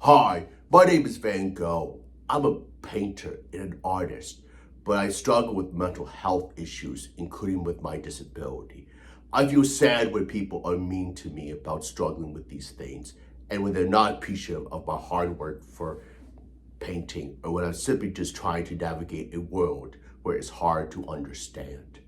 Hi, my name is Van Gogh. I'm a painter and an artist, but I struggle with mental health issues, including with my disability. I feel sad when people are mean to me about struggling with these things and when they're not appreciative of my hard work for painting or when I'm simply just trying to navigate a world where it's hard to understand.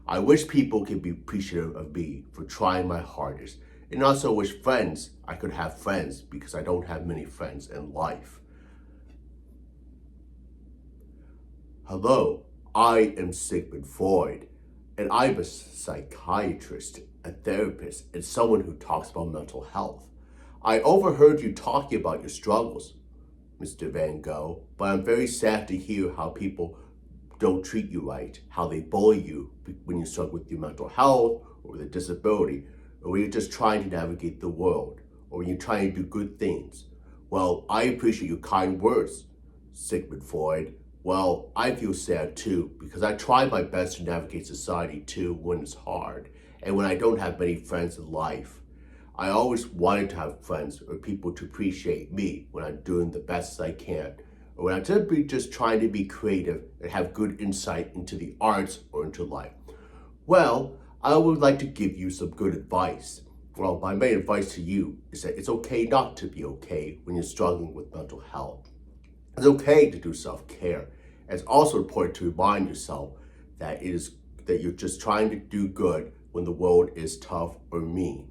I wish people could be appreciative of me for trying my hardest and also wish I could have friends because I don't have many friends in life. Hello, I am Sigmund Freud, and I'm a psychiatrist, a therapist, and someone who talks about mental health. I overheard you talking about your struggles, Mr. Van Gogh, but I'm very sad to hear how people don't treat you right, how they bully you when you struggle with your mental health or with a disability, or when you're just trying to navigate the world, or when you're trying to do good things. Well, I appreciate your kind words, Sigmund Freud. Well, I feel sad too, because I try my best to navigate society too when it's hard, and when I don't have many friends in life. I always wanted to have friends or people to appreciate me when I'm doing the best I can, or when I'm simply just trying to be creative and have good insight into the arts or into life. Well, I would like to give you some good advice. Well, my main advice to you is that it's okay not to be okay when you're struggling with mental health. It's okay to do self-care. It's also important to remind yourself that that you're just trying to do good when the world is tough or mean.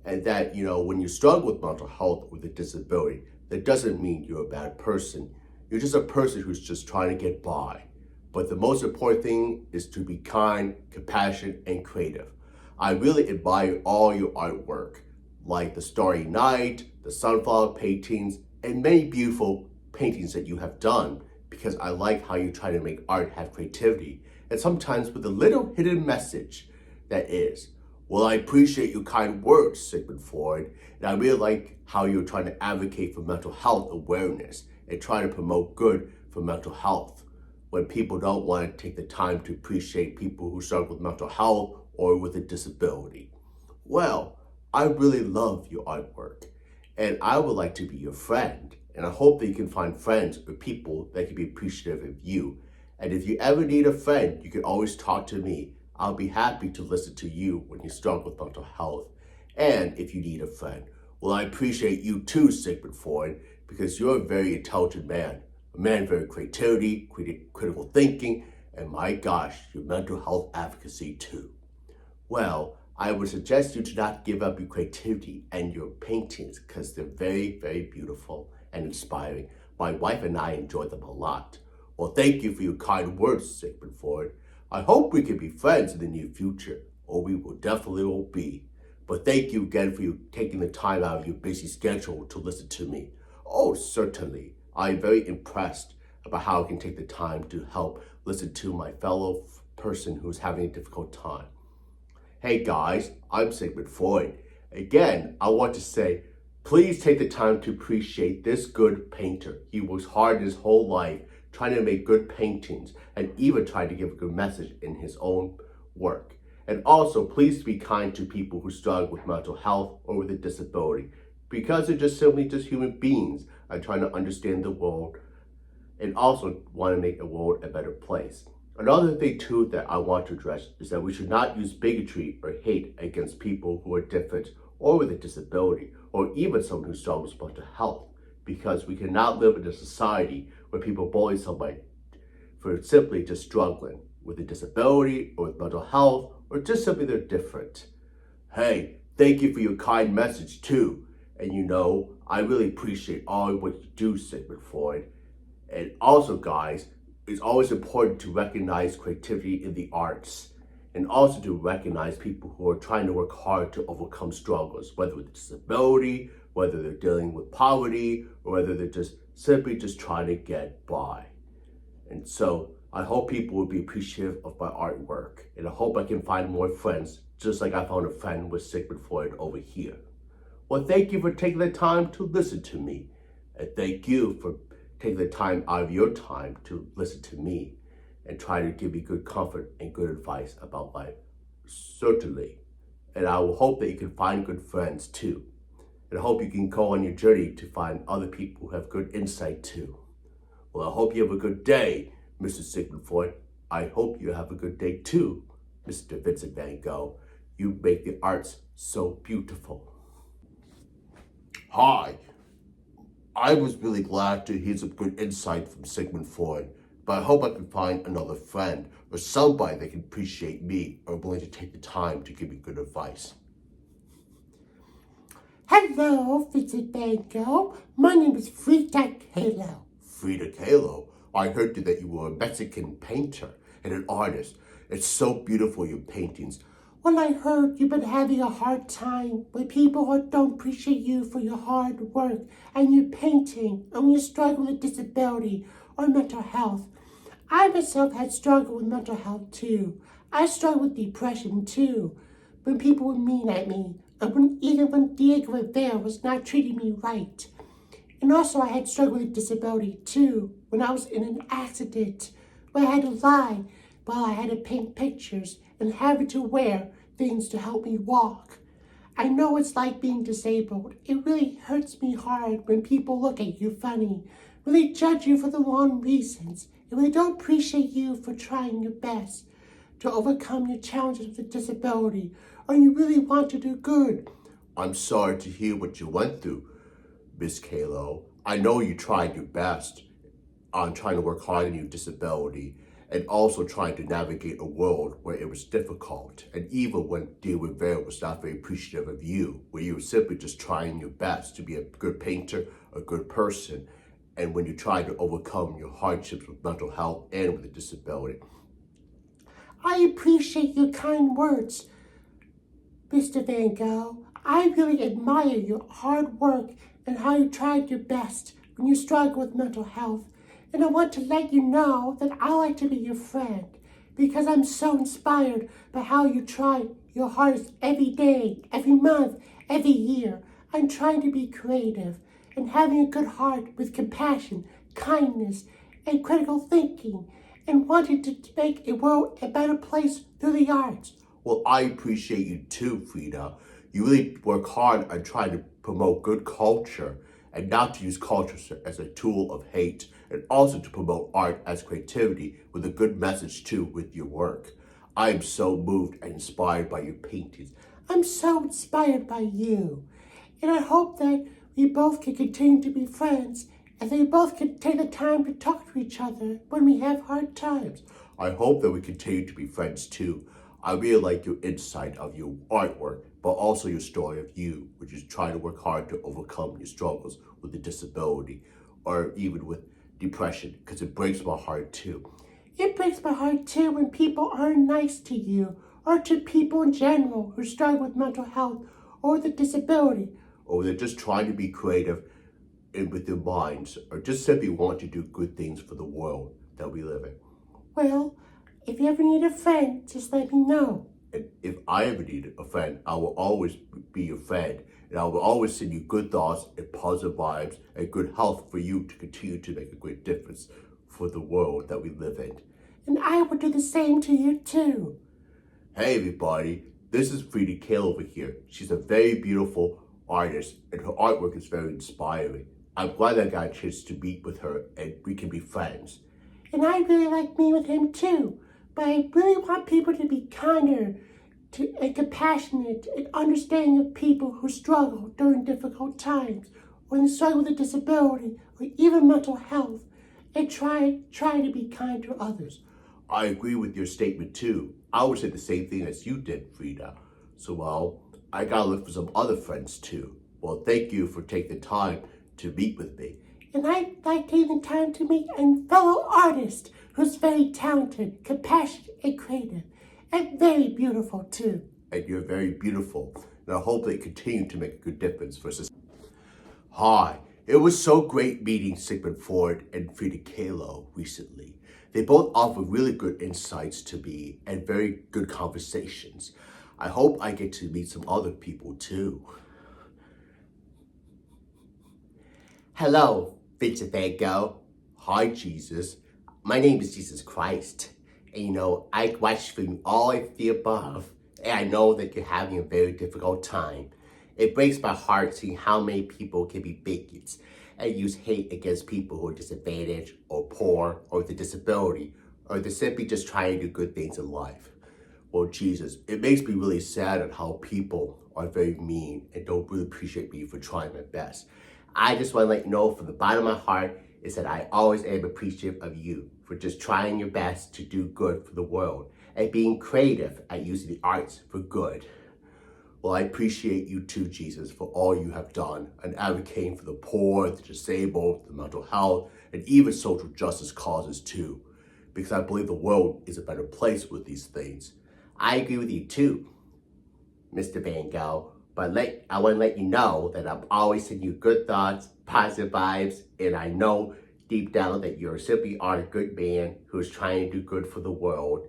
And that, when you struggle with mental health or with a disability, that doesn't mean you're a bad person. You're just a person who's just trying to get by. But the most important thing is to be kind, compassionate, and creative. I really admire all your artwork, like the Starry Night, the sunflower paintings, and many beautiful paintings that you have done, because I like how you try to make art have creativity, and sometimes with a little hidden message that is. Well, I appreciate your kind words, Sigmund Freud, and I really like how you're trying to advocate for mental health awareness and try to promote good for mental health when people don't want to take the time to appreciate people who struggle with mental health or with a disability. Well, I really love your artwork, and I would like to be your friend, and I hope that you can find friends or people that can be appreciative of you. And if you ever need a friend, you can always talk to me. I'll be happy to listen to you when you struggle with mental health. And if you need a friend, well, I appreciate you too, Sigmund Freud, because you're a very intelligent man, a man of very creativity, critical thinking, and my gosh, your mental health advocacy too. Well, I would suggest you to not give up your creativity and your paintings because they're very, very beautiful and inspiring. My wife and I enjoy them a lot. Well, thank you for your kind words, Sigmund Freud. I hope we can be friends in the near future, or we will definitely will be. But thank you again for you taking the time out of your busy schedule to listen to me. Oh, certainly. I'm very impressed about how I can take the time to help listen to my fellow person who's having a difficult time. Hey guys, I'm Sigmund Freud. Again, I want to say, please take the time to appreciate this good painter. He works hard his whole life trying to make good paintings and even trying to give a good message in his own work. And also, please be kind to people who struggle with mental health or with a disability, because they're just simply just human beings and trying to understand the world and also want to make the world a better place. Another thing too that I want to address is that we should not use bigotry or hate against people who are different or with a disability or even someone who struggles with mental health, because we cannot live in a society where people bully somebody for simply just struggling with a disability or with mental health or just simply they're different. Hey, thank you for your kind message too. And I really appreciate all what you do, Sigmund Freud. And also, guys, it's always important to recognize creativity in the arts and also to recognize people who are trying to work hard to overcome struggles, whether with disability, whether they're dealing with poverty, or whether they're just simply just trying to get by. And so I hope people will be appreciative of my artwork, and I hope I can find more friends, just like I found a friend with Sigmund Freud over here. Well, thank you for taking the time to listen to me, and thank you for taking the time out of your time to listen to me and try to give me good comfort and good advice about life. Certainly. And I will hope that you can find good friends too. And I hope you can go on your journey to find other people who have good insight too. Well, I hope you have a good day, Mr. Sigmund Freud. I hope you have a good day too, Mr. Vincent Van Gogh. You make the arts so beautiful. Hi. I was really glad to hear some good insight from Sigmund Freud, but I hope I can find another friend or somebody that can appreciate me or willing to take the time to give me good advice. Hello, Vincent Van Gogh. My name is Frida Kahlo. Frida Kahlo, I heard that you were a Mexican painter and an artist. It's so beautiful, your paintings. Well, I heard you've been having a hard time when people don't appreciate you for your hard work and your painting and when you struggle with disability or mental health. I myself had struggled with mental health too. I struggled with depression too. When people were mean at me, and even when Diego Rivera was not treating me right. And also I had struggled with disability too, when I was in an accident where I had to lie while I had to paint pictures and having to wear things to help me walk. I know it's like being disabled. It really hurts me hard when people look at you funny, when they judge you for the wrong reasons, and when they don't appreciate you for trying your best to overcome your challenges with a disability, or you really want to do good. I'm sorry to hear what you went through, Miss Kahlo. I know you tried your best on trying to work hard on your disability and also trying to navigate a world where it was difficult. And even when Diego Rivera was not very appreciative of you, where you were simply just trying your best to be a good painter, a good person, and when you tried to overcome your hardships with mental health and with a disability. I appreciate your kind words, Mr. Van Gogh. I really admire your hard work and how you tried your best when you struggle with mental health. And I want to let you know that I like to be your friend because I'm so inspired by how you try your hardest every day, every month, every year. I'm trying to be creative and having a good heart with compassion, kindness, and critical thinking, and wanting to make a world a better place through the arts. Well, I appreciate you too, Frida. You really work hard on trying to promote good culture and not to use culture as a tool of hate, and also to promote art as creativity with a good message too with your work. I am so moved and inspired by your paintings. I'm so inspired by you, and I hope that we both can continue to be friends and that we both can take the time to talk to each other when we have hard times. I hope that we continue to be friends too. I really like your insight of your artwork, but also your story of you, which is trying to work hard to overcome your struggles with a disability or even with depression, because it breaks my heart too. It breaks my heart too when people aren't nice to you or to people in general who struggle with mental health or with a disability. Or they're just trying to be creative with their minds, or just simply want to do good things for the world that we live in. Well, if you ever need a friend, just let me know. And if I ever need a friend, I will always be your friend. And I will always send you good thoughts and positive vibes and good health for you to continue to make a great difference for the world that we live in. And I will do the same to you too. Hey everybody, this is Frida Kahlo over here. She's a very beautiful artist and her artwork is very inspiring. I'm glad I got a chance to meet with her and we can be friends. And I really like meeting with him too. But I really want people to be kinder and compassionate and understanding of people who struggle during difficult times, or they struggle with a disability, or even mental health, and try to be kind to others. I agree with your statement too. I would say the same thing as you did, Frida. So, well, I gotta look for some other friends too. Well, thank you for taking the time to meet with me. And I'd like taking the time to meet a fellow artist who's very talented, compassionate, and creative, and very beautiful too. And you're very beautiful, and I hope they continue to make a good difference for society. Hi, it was so great meeting Sigmund Freud and Frida Kahlo recently. They both offer really good insights to me and very good conversations. I hope I get to meet some other people too. Hello, Vincent Van Gogh. Hi, Jesus. My name is Jesus Christ. And I watched from all of the above, and I know that you're having a very difficult time. It breaks my heart seeing how many people can be bigots and use hate against people who are disadvantaged or poor or with a disability, or they're simply just trying to do good things in life. Well, Jesus, it makes me really sad at how people are very mean and don't really appreciate me for trying my best. I just want to let you know from the bottom of my heart is that I always am appreciative of you for just trying your best to do good for the world and being creative at using the arts for good. Well, I appreciate you too, Jesus, for all you have done and advocating for the poor, the disabled, the mental health, and even social justice causes too, because I believe the world is a better place with these things. I agree with you too, Mr. Van Gogh, but I want to let you know that I'm always sending you good thoughts, positive vibes, and I know deep down that you simply are a good man who is trying to do good for the world,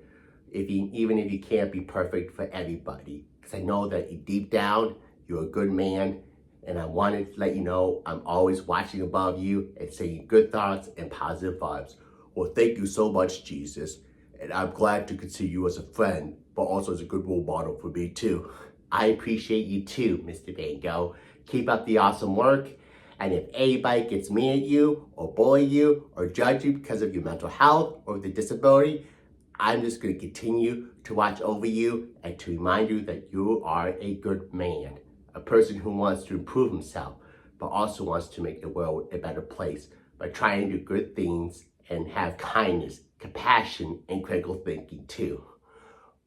even if you can't be perfect for everybody. Because I know that deep down, you're a good man, and I wanted to let you know I'm always watching above you and saying good thoughts and positive vibes. Well, thank you so much, Jesus, and I'm glad to consider you as a friend, but also as a good role model for me too. I appreciate you too, Mr. Van Gogh. Keep up the awesome work, and if anybody gets mean at you, or bully you, or judge you because of your mental health or the disability, I'm just going to continue to watch over you and to remind you that you are a good man, a person who wants to improve himself, but also wants to make the world a better place by trying to do good things and have kindness, compassion, and critical thinking too.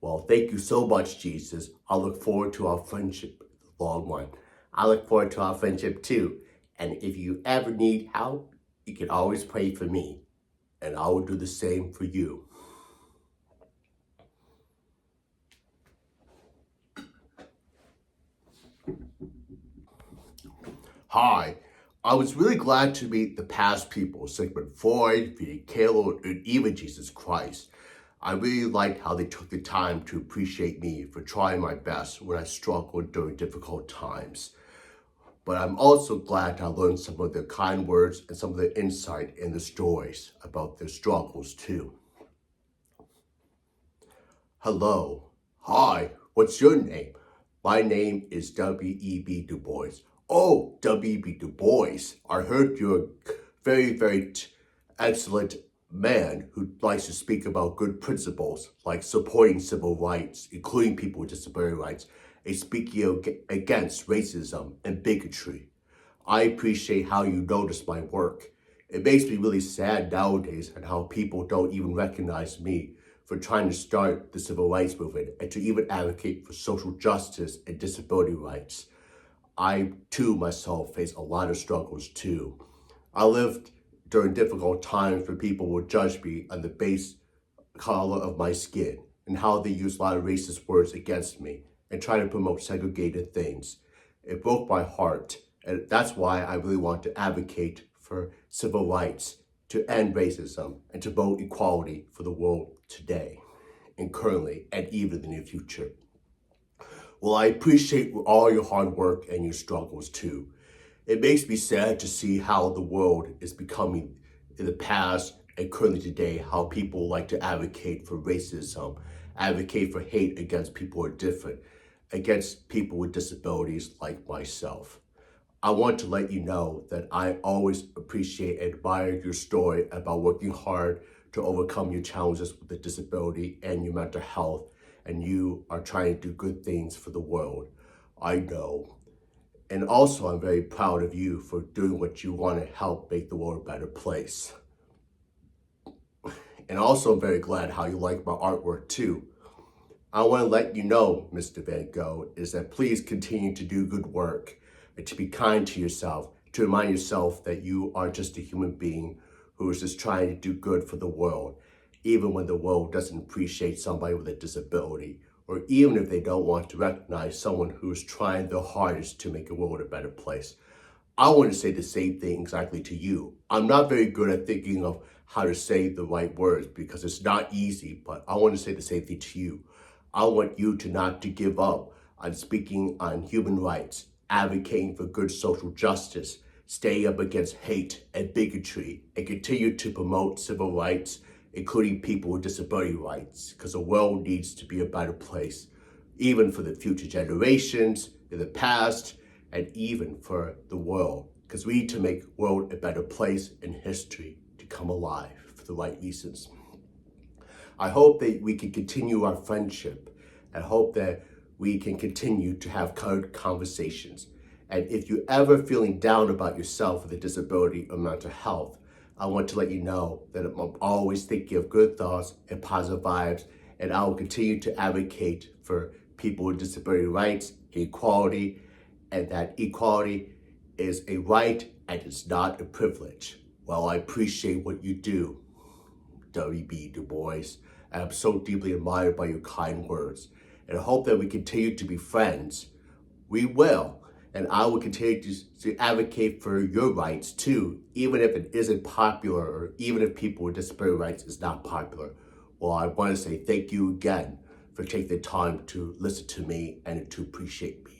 Well, thank you so much, Jesus. I look forward to our friendship, the long one. I look forward to our friendship too. And if you ever need help, you can always pray for me, and I will do the same for you. Hi, I was really glad to meet the past people, Sigmund Freud, Frida Kahlo, and even Jesus Christ. I really liked how they took the time to appreciate me for trying my best when I struggled during difficult times. But I'm also glad I learned some of their kind words and some of their insight in the stories about their struggles too. Hello. Hi, what's your name? My name is WEB Dubois. Oh, W.B. Du Bois. I heard you're a very excellent man who likes to speak about good principles like supporting civil rights, including people with disability rights, and speaking against racism and bigotry. I appreciate how you notice my work. It makes me really sad nowadays at how people don't even recognize me for trying to start the civil rights movement and to even advocate for social justice and disability rights. I, too, myself, face a lot of struggles, too. I lived during difficult times where people would judge me on the base color of my skin and how they use a lot of racist words against me and try to promote segregated things. It broke my heart, and that's why I really want to advocate for civil rights, to end racism, and to promote equality for the world today and currently and even in the near future. Well, I appreciate all your hard work and your struggles too. It makes me sad to see how the world is becoming in the past and currently today, how people like to advocate for racism, advocate for hate against people who are different, against people with disabilities like myself. I want to let you know that I always appreciate and admire your story about working hard to overcome your challenges with the disability and your mental health, and you are trying to do good things for the world. I know. And also, I'm very proud of you for doing what you want to help make the world a better place. And also, I'm very glad how you like my artwork too. I want to let you know, Mr. Van Gogh, is that please continue to do good work and to be kind to yourself, to remind yourself that you are just a human being who is just trying to do good for the world, even when the world doesn't appreciate somebody with a disability, or even if they don't want to recognize someone who is trying their hardest to make the world a better place. I want to say the same thing exactly to you. I'm not very good at thinking of how to say the right words because it's not easy, but I want to say the same thing to you. I want you to not to give up on speaking on human rights, advocating for good social justice, staying up against hate and bigotry, and continue to promote civil rights, including people with disability rights, because the world needs to be a better place, even for the future generations, in the past, and even for the world, because we need to make the world a better place in history to come alive for the right reasons. I hope that we can continue our friendship and hope that we can continue to have conversations. And if you're ever feeling down about yourself with a disability or mental health, I want to let you know that I'm always thinking of good thoughts and positive vibes, and I will continue to advocate for people with disability rights, equality, and that equality is a right and it's not a privilege. Well, I appreciate what you do, WEB Dubois, and I'm so deeply admired by your kind words. And I hope that we continue to be friends. We will. And I will continue to advocate for your rights too, even if it isn't popular or even if people with disability rights is not popular. Well, I want to say thank you again for taking the time to listen to me and to appreciate me.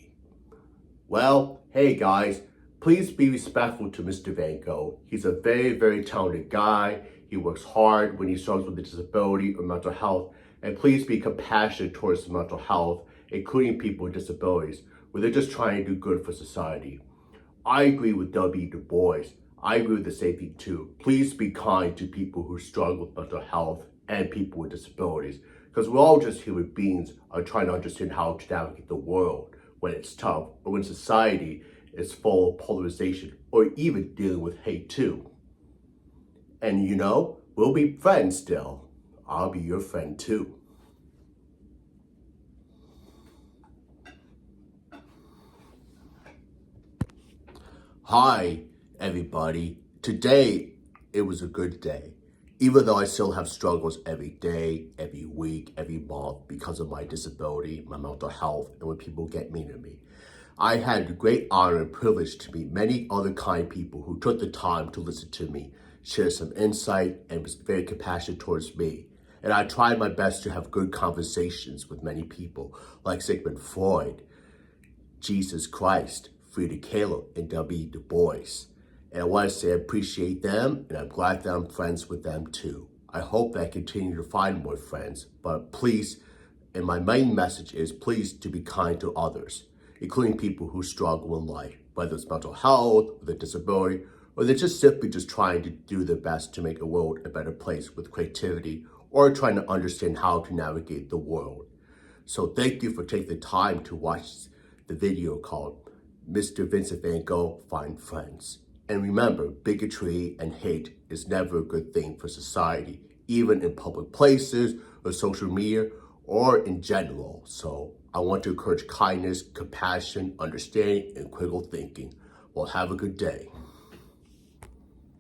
Well, hey guys, please be respectful to Mr. Van Gogh. He's a very, very talented guy. He works hard when he struggles with a disability or mental health. And please be compassionate towards mental health, including people with disabilities, where they're just trying to do good for society. I agree with W. Du Bois. I agree with the same thing too. Please be kind to people who struggle with mental health and people with disabilities, because we're all just human beings are trying to understand how to navigate the world when it's tough or when society is full of polarization or even dealing with hate too. And you know, we'll be friends still. I'll be your friend too. Hi, everybody. Today, it was a good day. Even though I still have struggles every day, every week, every month because of my disability, my mental health, and when people get mean to me. I had the great honor and privilege to meet many other kind people who took the time to listen to me, share some insight, and was very compassionate towards me. And I tried my best to have good conversations with many people like Sigmund Freud, Jesus Christ, Frida Kahlo, and W. Du Bois. And I want to say I appreciate them, and I'm glad that I'm friends with them too. I hope that I continue to find more friends, but please, and my main message is please to be kind to others, including people who struggle in life, whether it's mental health, with a disability, or they're just simply just trying to do their best to make the world a better place with creativity, or trying to understand how to navigate the world. So thank you for taking the time to watch the video called Mr. Vincent Van Gogh Find Friends. And remember, bigotry and hate is never a good thing for society, even in public places or social media or in general. So I want to encourage kindness, compassion, understanding, and critical thinking. Well, have a good day.